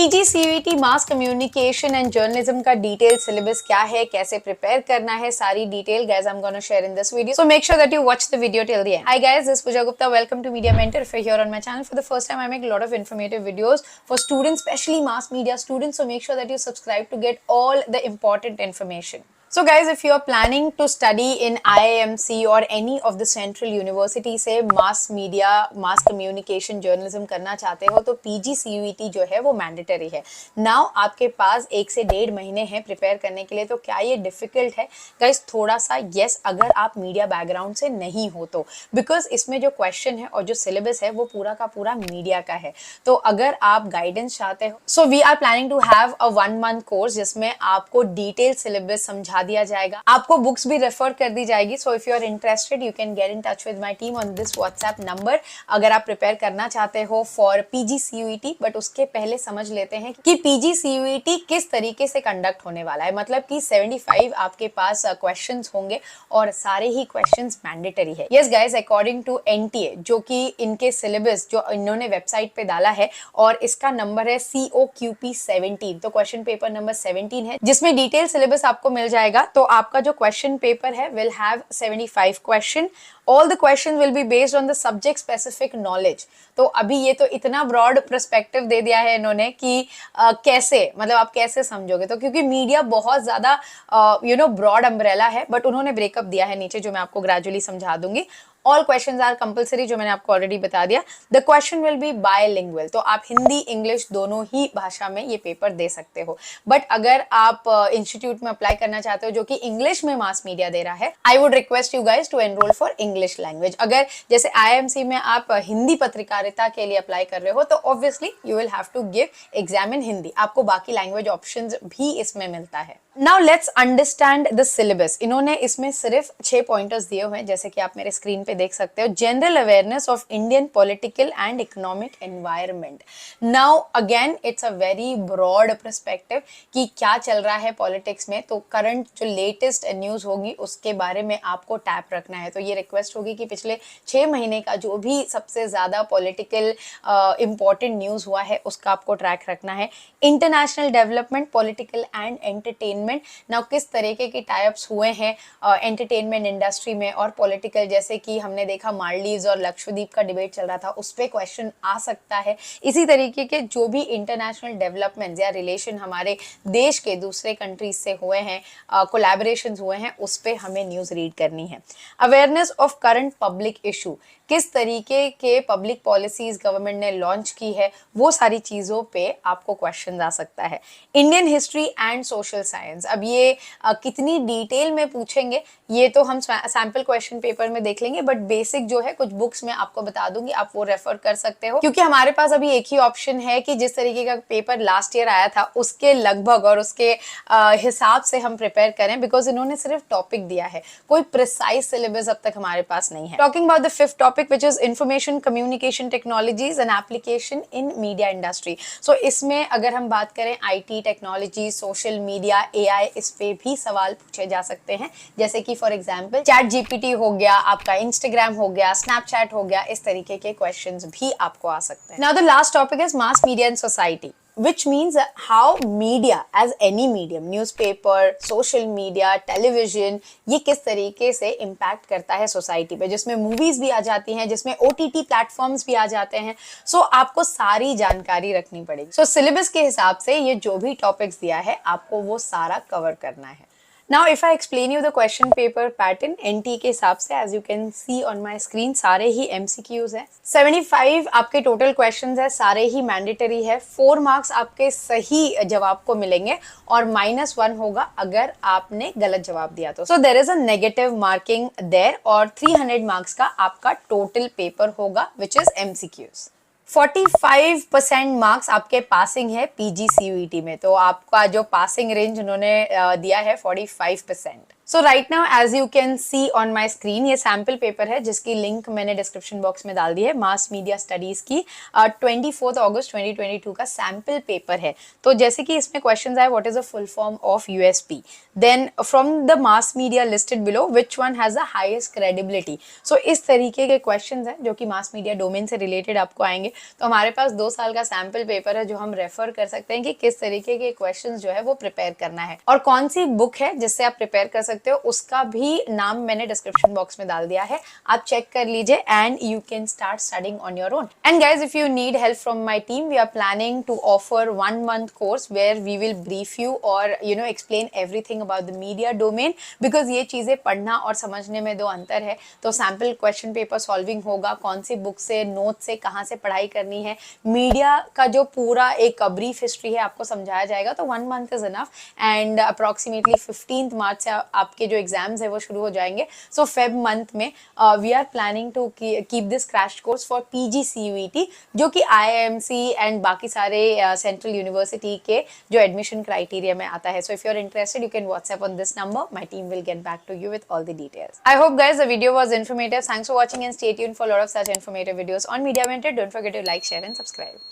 पीजीसीईटी mass communication and journalism का detail syllabus क्या है, कैसे प्रिपेयर करना है, सारी detail guys I am gonna share in this video, so make sure that you watch the video till the end. Hi guys, this is Pooja Gupta. Welcome to Media Mentor. If you're here on my channel for the first time, I make a lot of informative videos for students, especially mass media students, so make sure that you subscribe to get all the important information. So guys, if you are planning to study in IIMC or any of the central university से mass media, mass communication, journalism करना चाहते हो तो PGCUET जो है वो mandatory है. Now आपके पास 1 से 1.5 महीने हैं प्रिपेयर करने के लिए. तो क्या ये डिफिकल्ट है? गाइज थोड़ा सा yes, अगर आप मीडिया बैकग्राउंड से नहीं हो तो, बिकॉज इसमें जो क्वेश्चन है और जो सिलेबस है वो पूरा का पूरा मीडिया का है. तो अगर आप गाइडेंस चाहते हो, so we are planning to have a 1 month course जिसमें आपको डिटेल सिलेबस समझा दिया जाएगा, आपको बुक्स भी रेफर कर दी जाएगी. So if you are interested you can get in touch with my team on this WhatsApp number अगर आप प्रिपेयर करना चाहते हो फॉर पीजीसीयूईटी. बट उसके पहले समझ लेते हैं कि पीजीसीयूईटी किस तरीके से कंडक्ट होने वाला है. मतलब कि 75 आपके पास क्वेश्चंस होंगे और सारे ही क्वेश्चंस मैंडेटरी है. Yes guys, according to NTA जो कि इनके सिलेबस जो इन्होंने वेबसाइट पे डाला है और इसका नंबर है COQP 17. तो क्वेश्चन पेपर नंबर 17 है जिसमें डिटेल सिलेबस आपको मिल जाएगा. तो आपका जो क्वेश्चन पेपर है will have 75 question. All the question will be based on the subject specific knowledge. तो अभी ये तो इतना ब्रॉड पर्सपेक्टिव दे दिया है इन्होंने कि कैसे, मतलब आप कैसे समझोगे. तो क्योंकि मीडिया बहुत ज्यादा ब्रॉड अम्ब्रेला है, बट उन्होंने ब्रेकअप दिया है नीचे जो मैं आपको ग्रेजुअली समझा दूंगी. ऑल क्वेश्चंस आर कंपलसरी जो मैंने आपको ऑलरेडी बता दिया. The question will be bilingual. तो आप हिंदी इंग्लिश दोनों ही भाषा में ये पेपर दे सकते हो. बट अगर आप इंस्टीट्यूट में अप्लाई करना चाहते हो जो कि इंग्लिश में मास मीडिया दे रहा है, I would request you guys to enrol for English language. अगर जैसे आईएमसी में आप हिंदी पत्रकारिता के लिए अप्लाई कर रहे हो तो obviously you will have to give exam in Hindi. आपको बाकी लैंग्वेज ऑप्शंस भी इसमें मिलता है. Now let's understand the syllabus. इन्होंने इसमें सिर्फ 6 पॉइंटर्स दिए हुए हैं जैसे कि आप मेरे स्क्रीन पे देख सकते हो. General awareness of Indian political and economic environment. Now again it's a very broad perspective कि क्या चल रहा है पॉलिटिक्स में. तो करंट जो लेटेस्ट न्यूज होगी उसके बारे में आपको टैप रखना है. तो ये रिक्वेस्ट होगी कि पिछले 6 महीने का जो भी सबसे ज्यादा पॉलिटिकल इंपॉर्टेंट न्यूज हुआ है उसका आपको ट्रैक रखना है. International development, political and entertainment. Now किस तरीके के टाइप्स हुए हैं एंटरटेनमेंट इंडस्ट्री में और पॉलिटिकल, जैसे कि हमने देखा मालदीव्स और लक्षद्वीप का डिबेट चल रहा था, उस पे क्वेश्चन आ सकता है. इसी तरीके के जो भी इंटरनेशनल डेवलपमेंट्स या रिलेशन हमारे देश के दूसरे कंट्रीज से हुए हैं, कोलैबोरेशंस हुए हैं, उस पे हमें न्यूज रीड करनी है. Awareness of current public issue, किस तरीके के पब्लिक पॉलिसीज गवर्नमेंट ने लॉन्च की है, वो सारी चीजों पे आपको क्वेश्चन आ सकता है. Indian history and social science. अब ये कितनी डिटेल में पूछेंगे ये तो हम सैंपल क्वेश्चन पेपर में देख लेंगे, बट बेसिक जो है कुछ बुक्स में आपको बता दूंगी, आप वो रेफर कर सकते हो. क्योंकि हमारे पास अभी एक ही ऑप्शन है कि जिस तरीके का पेपर लास्ट ईयर आया था उसके लगभग और उसके हिसाब से हम प्रिपेयर करें, बिकॉज इन्होंने सिर्फ टॉपिक दिया है, कोई प्रिसाइज सिलेबस अब तक हमारे पास नहीं है. Talking about the fifth topic which is information communication technologies and application in media industry. So इसमें अगर हम बात करें IT technology, social media, AI, इस पे भी सवाल पूछे जा सकते हैं. जैसे कि फॉर एग्जांपल चैट जीपीटी हो गया, आपका इंस्टाग्राम हो गया, स्नैपचैट हो गया, इस तरीके के क्वेश्चंस भी आपको आ सकते हैं. Now the last topic is mass media and society, which means how media as any medium, newspaper, social media, television, ये किस तरीके से impact करता है सोसाइटी पे, जिसमें मूवीज भी आ जाती हैं, जिसमें OTT प्लेटफॉर्म्स भी आ जाते हैं. सो आपको सारी जानकारी रखनी पड़ेगी. सो सिलेबस के हिसाब से ये जो भी टॉपिक्स दिया है आपको वो सारा कवर करना है. Now if I explain you the question paper pattern NT के हिसाब से, as you can see on my screen, सारे ही MCQs हैं. 75 आपके टोटल क्वेश्चंस है, सारे ही मैंडेटरी है. 4 मार्क्स आपके सही जवाब को मिलेंगे और -1 होगा अगर आपने गलत जवाब दिया तो. So there is a negative marking there और 300 मार्क्स का आपका टोटल पेपर होगा which is MCQs. 45% मार्क्स आपके पासिंग है पीजीसीयूईटी में. तो आपका जो पासिंग रेंज उन्होंने दिया है 45%. So right now as you can see on my screen, ये सैम्पल पेपर है जिसकी लिंक मैंने डिस्क्रिप्शन बॉक्स में डाल दी है। मास मीडिया स्टडीज की 24 अगस्त 2022 का सैम्पल पेपर है। तो जैसे कि इसमें क्वेश्चन आए, what is the full form of USP, then from the mass media listed below which one has the highest credibility. So इस तरीके के क्वेश्चन हैं जो कि मास मीडिया डोमेन से रिलेटेड आपको आएंगे। तो हमारे पास 2 साल का सैम्पल पेपर है जो हम रेफर कर सकते हैं कि किस तरीके के क्वेश्चन जो है वो प्रिपेयर करना है, और कौन सी बुक है जिससे आप प्रिपेयर कर सकते हो उसका भी नाम मैंने डिस्क्रिप्शन बॉक्स में डाल दिया है। आप चेक कर लीजिए and you can start studying on your own. And guys, if you need help from my team, we are planning to offer 1 month course where we will brief you और explain everything about the media domain, because ये चीजें पढ़ना और समझने में 2 अंतर है। तो सैम्पल क्वेश्चन पेपर सॉल्विंग होगा, कौन सी बुक से, नोट से, कहाँ से पढ़ाई करनी है, मीडिया का जो पूरा एक ब्रीफ हिस्ट्री है आपको समझाया जाएगा। तो 1 month is enough and approximately 15 March से आपके जो एग्जाम्स है वो शुरू हो जाएंगे। सो फेब मंथ में we are planning to keep this crash course for PGCUET, जो कि IIMC एंड बाकी सारे सेंट्रल यूनिवर्सिटी के जो एडमिशन क्राइटेरिया में आता है। So if you are interested, you can WhatsApp on this number, my team will get back to you with all the details. I hope guys the video was informative. Thanks for watching and stay tuned for a lot of such informative videos on Media Mentor. Don't forget to like, share and subscribe.